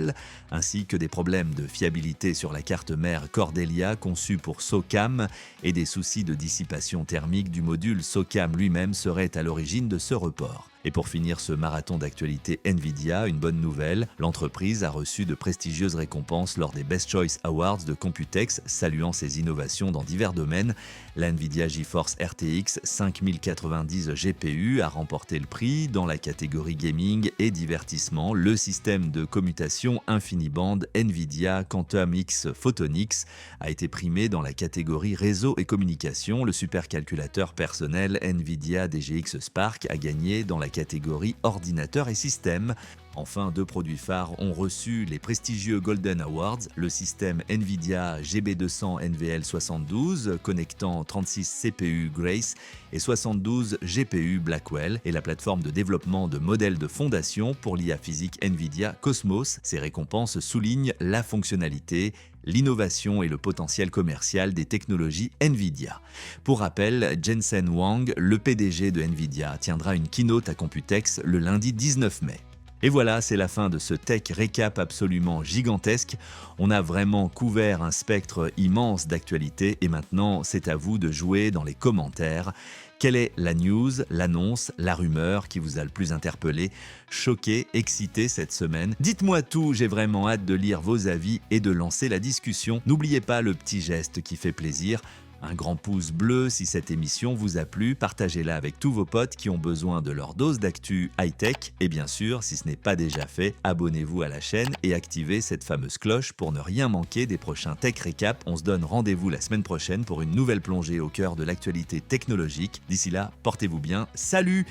ainsi que des problèmes de fiabilité sur la carte mère Cordelia conçue pour SOCAMM et des soucis de dissipation thermique du module SOCAMM lui-même seraient à l'origine de ce report. Et pour finir ce marathon d'actualité Nvidia, une bonne nouvelle, l'entreprise a reçu de prestigieuses récompenses lors des Best Choice Awards de Computex, saluant ses innovations dans divers domaines. La Nvidia GeForce RTX 5090 GPU a remporté le prix dans la catégorie gaming et divertissement. Le système de commutation InfiniBand Nvidia Quantum X Photonics a été primé dans la catégorie réseau et communication. Le supercalculateur personnel Nvidia DGX Spark a gagné dans la catégorie ordinateur et système. Enfin, deux produits phares ont reçu les prestigieux Golden Awards, le système Nvidia GB200 NVL72 connectant 36 CPU Grace et 72 GPU Blackwell et la plateforme de développement de modèles de fondation pour l'IA physique Nvidia Cosmos. Ces récompenses soulignent la fonctionnalité, l'innovation et le potentiel commercial des technologies Nvidia. Pour rappel, Jensen Huang, le PDG de Nvidia, tiendra une keynote à Computex le lundi 19 mai. Et voilà, c'est la fin de ce Tech Recap absolument gigantesque. On a vraiment couvert un spectre immense d'actualités et maintenant, c'est à vous de jouer dans les commentaires. Quelle est la news, l'annonce, la rumeur qui vous a le plus interpellé, choqué, excité cette semaine? Dites-moi tout, j'ai vraiment hâte de lire vos avis et de lancer la discussion. N'oubliez pas le petit geste qui fait plaisir. Un grand pouce bleu si cette émission vous a plu, partagez-la avec tous vos potes qui ont besoin de leur dose d'actu high-tech. Et bien sûr, si ce n'est pas déjà fait, abonnez-vous à la chaîne et activez cette fameuse cloche pour ne rien manquer des prochains Tech Recap. On se donne rendez-vous la semaine prochaine pour une nouvelle plongée au cœur de l'actualité technologique. D'ici là, portez-vous bien. Salut!